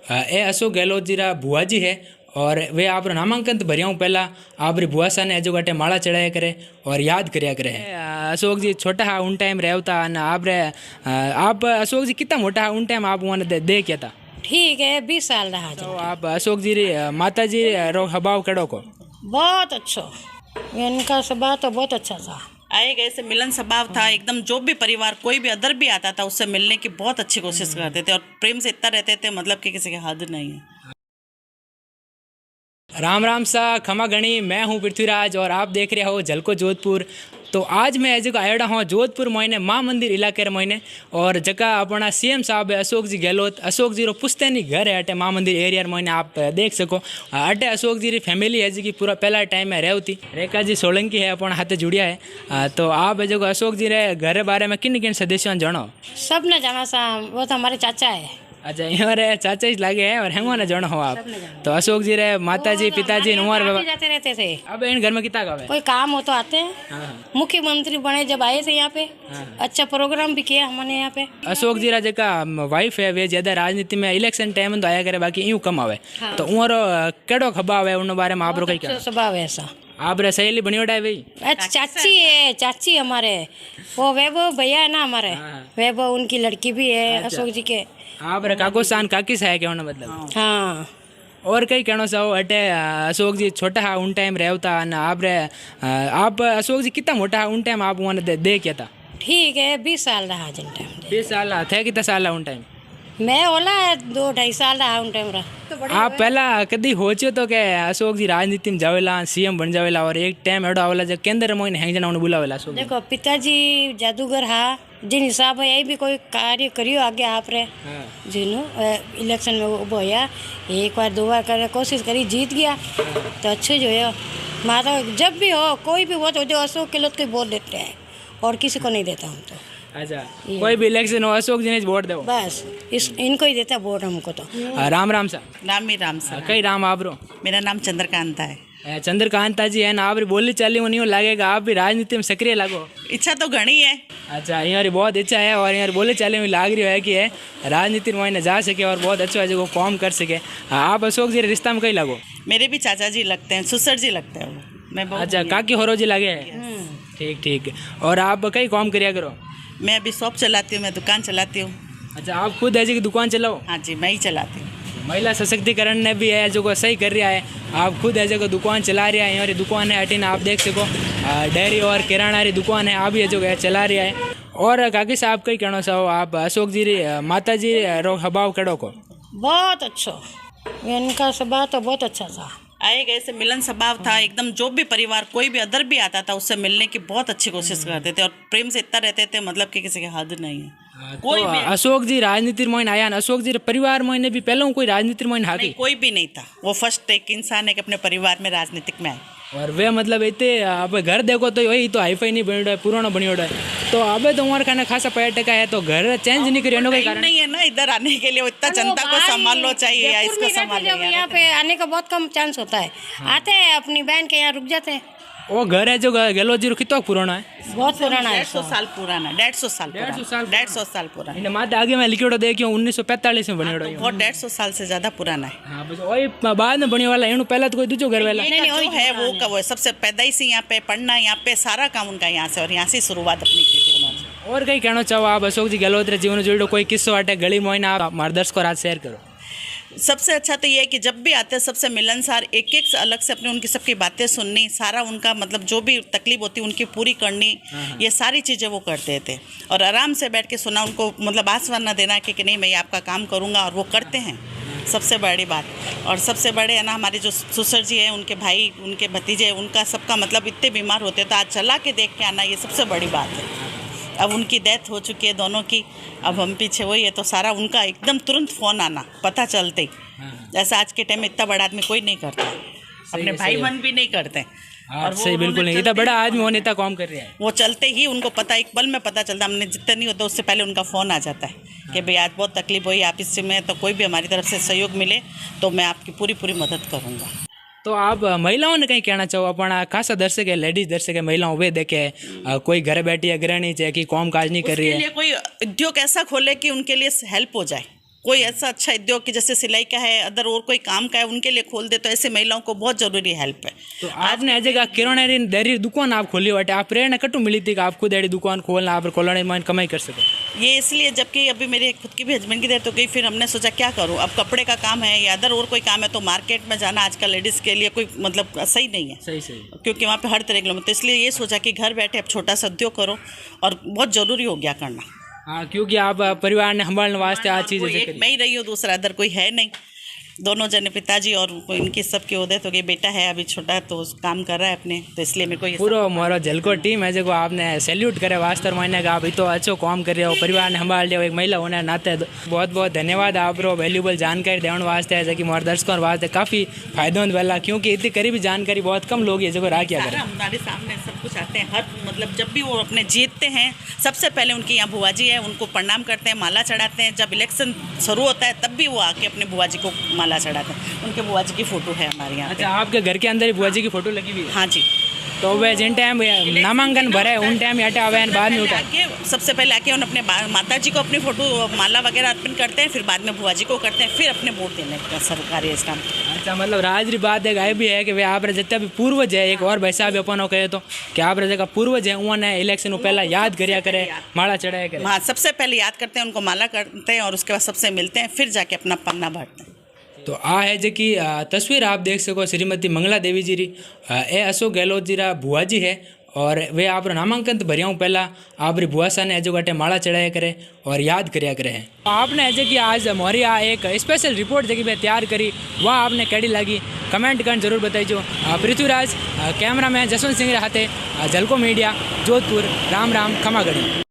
ए अशोक गहलोत जी रा बुआ जी है और वे आप नामांकन भरिया हूँ पहला आप बुआ सा ने जो गटे माला चढ़ाया करे और याद करया करे। अशोक जी छोटा हा उन टाइम रहता आप अशोक जी कितना मोटा हा उन टाइम आप उन्हें दे क्या था? ठीक है 20 साल रहा तो आप अशोक जी माता जी रो स्वभाव कड़ो को बहुत अच्छा, इनका स्वभाव तो बहुत अच्छा था। आए गए से मिलन स्वभाव था एकदम। जो भी परिवार कोई भी अदर भी आता था उससे मिलने की बहुत अच्छी कोशिश करते थे और प्रेम से इतना रहते थे मतलब कि किसी के हद नहीं है। राम राम सा खमा गणी, मैं हूँ पृथ्वीराज और आप देख रहे हो झलको जोधपुर। तो आज मैं ऐसे आयोडा हूँ जोधपुर महीने माँ मंदिर इलाके महीने और जगह अपना सीएम साहब है अशोक जी गहलोत। अशोक जी रो पुश्तैनी घर है अटे माँ मंदिर एरिया महीने आप देख सको। अटे अशोक जी री फैमिली है जी पूरा पहला टाइम में रहती। रेखा जी सोलंकी है अपना हाथे जुड़िया है। तो आप जो अशोक जी रे घर बारे में किन किन सदस्यों जानो? सब ने जाना सा, वो तो हमारे चाचा है। अच्छा यहाँ चाचा ही लागे है और हेंगो ने जानो हो आप। तो अशोक जी रे माता जी पिताजी उमर जाते रहते थे। अब इन घर में कितना गावे कोई काम हो तो आते हैं। मुख्यमंत्री बने जब आए थे यहाँ पे, अच्छा प्रोग्राम भी किया हमने यहाँ पे। अशोक जी रा जका वाइफ है वे ज्यादा राजनीति में इलेक्शन टाइम तो आया करे, बाकी यूं कम आवे। तो उमरो केड़ो खबा आवे उन बारे में आप कई अच्छा स्वभाव है ऐसा। आप रे सहेली बनी उड़ा है भाई? चाची है, चाची हमारे वो वैभव भैया है ना हमारे, वैभव उनकी लड़की भी है अशोक जी के। आप रे काको सान काकी सा है कहना मतलब? हाँ। और कई कहना चाहो अटे अशोक जी छोटा हा उन टाइम रहता आप अशोक जी कितना मोटा हा उन टाइम आप उन्हें दे क्या था? ठीक है 20 साल रहा जिन टाइम। 20 साल थे कितना साल उन टाइम? मैं ओला 2-2.5 साल रहा उन टाइम रहा। आप पहला कदी होचो तो के अशोक जी राजनीति में जावेला सीएम बन जावेला और एक टाइम एडो आवेला जो केंद्र में हैंग जना उन्हें बुलावेला अशोक? देखो पिताजी जादूगर हा, जिन हिसाब है यही भी कोई कार्य करियो आगे आप रे जिन्हों इलेक्शन में उभो होया, एक बार 2 बार करने कोशिश करी, जीत गया तो अच्छे जो है। माता जब भी हो कोई भी हो तो जो अशोक गहलोत को वोट देते हैं और किसी को नहीं देता हम तो। अच्छा कोई भी इलेक्शन हो अशोक जी ने वोट दो बस इनको ही देता वोट हमको तो। राम राम सा। नाम ही राम सा। कई राम आप रो? मेरा नाम चंद्रकांता है। चंद्रकांता जी है ना, आप बोली चाली नहीं लगेगा आप भी राजनीति में सक्रिय लागो? इच्छा तो घनी है। अच्छा यहाँ बहुत इच्छा है और यहाँ बोली चाली में लाग रही है कि है राजनीति में जा सके और बहुत अच्छा है जो काम कर सके। आप अशोक जी रिश्ता में कहीं लागो? मेरे भी चाचा जी लगते हैं, सुसर जी लगते हैं वो। मैं अच्छा काकी होरो जी लगे है। ठीक ठीक। और आप कई काम करिया करो? मैं अभी शॉप चलाती हूँ, मैं दुकान चलाती हूँ। अच्छा आप खुद ऐसी की दुकान चलाओ? हाँ जी मैं ही चलाती हूँ। महिला सशक्तिकरण ने भी है जो को सही कर रहा है। आप खुद ऐसे को दुकान चला रहा है, यहाँ दुकान है अटीन आप देख सको डेयरी और किराना की दुकान है आप ये जो है चला रहा है। और काकी साहब कई कहना चाहो आप अशोक जी माता जी रो स्वभाव कड़ो को? बहुत अच्छा, इनका स्वभाव तो बहुत अच्छा था। आए गए से मिलन स्वभाव था एकदम। जो भी परिवार कोई भी अदर भी आता था उससे मिलने की बहुत अच्छी कोशिश करते थे और प्रेम से इतना रहते थे मतलब कि किसी के हद नहीं है। कोई तो भी अशोक जी राजनीति में आया ना, अशोक जी परिवार में भी पहले कोई राजनीति में नहीं, कोई भी नहीं था। वो फर्स्ट एक इंसान है कि अपने परिवार में राजनीतिक में आए। और वे मतलब इतने आप घर देखो तो यही तो हाईफाई नहीं बनी है, पुराना बनी है। तो अब तो हमारे खाना खासा पर्यटक है तो घर चेंज नहीं करिए कोई कारण नहीं है ना इधर आने के लिए। इतना जनता को संभाल लो चाहिए या इसको संभाल लो। यहाँ पे आने का बहुत कम चांस होता है। आते हैं अपनी बहन के यहाँ रुक जाते हैं। वो घर है जो गहलोत जी कितना पुराना है? बहुत पुराना है। 150 साल पुराना। 150 साल 150 साल पुराना। इन्हें माते आगे मैं लिखियो देखियो 1945 में बनियो। बहुत 150 साल से ज्यादा पुराना है। हाँ बस वही बाद में बने वाला है पहले तो कोई दूसरो घर वाला नहीं जो है वो का वो सबसे पैदाइशी यहाँ पे पढ़ना यहाँ पे सारा काम उनका यहाँ से और यहाँ से शुरुआत अपनी की थी उन्होंने। और कहीं कहना चाहो आप अशोक जी गहलोत रे जीवन जुड़ो कोई किस्सो आटे गली मोइन आप मार्गदर्शक को आज शेयर करो? सबसे अच्छा तो ये है कि जब भी आते हैं सबसे मिलनसार एक एक से अलग से अपने उनकी सबकी बातें सुननी, सारा उनका मतलब जो भी तकलीफ होती उनकी पूरी करनी, ये सारी चीज़ें वो करते थे। और आराम से बैठ के सुना उनको, मतलब आश्वासन देना कि नहीं मैं ये आपका काम करूँगा और वो करते हैं। सबसे बड़ी बात। और सबसे बड़े है ना हमारे जो सुसर जी हैं, उनके भाई उनके भतीजे उनका सबका मतलब इतने बीमार होते तो आज चला के देख के आना ये सबसे बड़ी बात है। अब उनकी डेथ हो चुकी है दोनों की, अब हम पीछे वही है तो सारा उनका एकदम तुरंत फ़ोन आना पता चलते ही। जैसा आज के टाइम में इतना बड़ा आदमी कोई नहीं करता, अपने भाई बहन भी नहीं करते। और सही बिल्कुल नहीं, इतना बड़ा आदमी होने तक काम कर रहा है। वो चलते ही उनको पता एक पल में पता चलता। हमने जितना नहीं होता उससे पहले उनका फ़ोन आ जाता है कि भाई आज बहुत तकलीफ हुई आप इससे में, तो कोई भी हमारी तरफ से सहयोग मिले तो मैं आपकी पूरी मदद करूँगा। तो आप महिलाओं ने कहीं कहना चाहो? अपना खासा दर्शक है, लेडीज दर्शक है, महिलाओं वे देखे कोई घर बैठी है गृहिणी है कि काम काज नहीं कर रही है, कोई उद्योग ऐसा खोले कि उनके लिए हेल्प हो जाए। कोई ऐसा अच्छा उद्योग कि जैसे सिलाई का है, अदर और कोई काम का है, उनके लिए खोल दे तो ऐसे महिलाओं को बहुत ज़रूरी हेल्प है। तो आपने ऐसे का किराना डेयरी दुकान आप खोली बटे, आप प्रेरणा कटू मिली थी कि आप खुद डेयरी दुकान खोलना, आप खोलने में कमाई कर सको? ये इसलिए जबकि अभी मेरे खुद की भी हस्बैंड की डेथ हो गई, फिर हमने सोचा क्या करूं, अब कपड़े का काम है या अदर और कोई काम है तो मार्केट में जाना आजकल लेडीज़ के लिए कोई मतलब सही नहीं है। सही क्योंकि वहाँ पे हर तरह के लोग, तो इसलिए ये सोचा कि घर बैठे अब छोटा सा उद्योग करो, और बहुत ज़रूरी हो गया करना। हाँ, क्योंकि आप परिवार ने संभालने वास्ते आज चीज़ एक मैं ही रही हूँ, दूसरा अदर कोई है नहीं, दोनों जने पिताजी और इनकी सबकी उदय तो ये बेटा है अभी छोटा, तो काम कर रहा है अपने, तो इसलिए मेरे को ये पूरा मोरो झलको टीम है जो आपने सैल्यूट करे वास्ते महीने का आप इतो अच्छो काम कर रहे हो, परिवार ने संभाल रहे हो, एक महिला होने नाते बहुत बहुत धन्यवाद आप वैल्यूबल जानकारी देने वास्ते, जो कि हमारे दर्शकों वास्ते काफ़ी फायदेमंद वाला, क्योंकि इतनी करीबी जानकारी बहुत कम लोग ये जो राखिया करें। हमारे सामने सब कुछ आते हैं, हर मतलब जब भी वो अपने जीतते हैं सबसे पहले उनकी यहाँ बुआ जी है, उनको प्रणाम करते हैं, माला चढ़ाते हैं। जब इलेक्शन शुरू होता है तब भी वो आके अपने बुआ जी को माला चढ़ाते हैं। उनके बुआ जी की फ़ोटो है हमारे यहाँ। अच्छा, आपके घर के अंदर ही बुआ जी की फोटो लगी हुई है? हाँ जी। तो वे जिन टाइम नामांकन भरे उन टाइम हटा हुए बाद में उठा आके सबसे पहले आके उन अपने माता जी को अपनी फ़ोटो माला वगैरह अर्पण करते हैं, फिर बाद में बुआ जी को करते हैं, फिर अपने वोट देने का सरकारी स्टाम्प। अच्छा, मतलब राजरी बात एक ये भी है कि वे आप जितना भी पूर्वज है, एक और वैसा भी अपन कहे तो कि आप जगह पूर्वज है उन्होंने इलेक्शन पहला याद करिया करे, माला चढ़ाया करे। हाँ, सबसे पहले याद करते हैं, उनको माला करते हैं और उसके बाद सबसे मिलते हैं, फिर जाके अपना पन्ना भरते हैं। तो आ है जी की तस्वीर आप देख सको श्रीमती मंगला देवी जी री, ए अशोक गहलोत जी रा बुआ जी है, और वे आप नामांकन भरिया पहला आप बुआ सा ने जो गटे माला चढ़ाया करे और याद करिया करे हैं। आपने जो कि आज हमारी एक स्पेशल रिपोर्ट जो मैं तैयार करी वह आपने कैडी लगी कमेंट कर जरूर बताइए। पृथ्वीराज कैमरा मैन जसवंत सिंह हाथे झलको मीडिया जोधपुर। राम राम खमागढ़ी।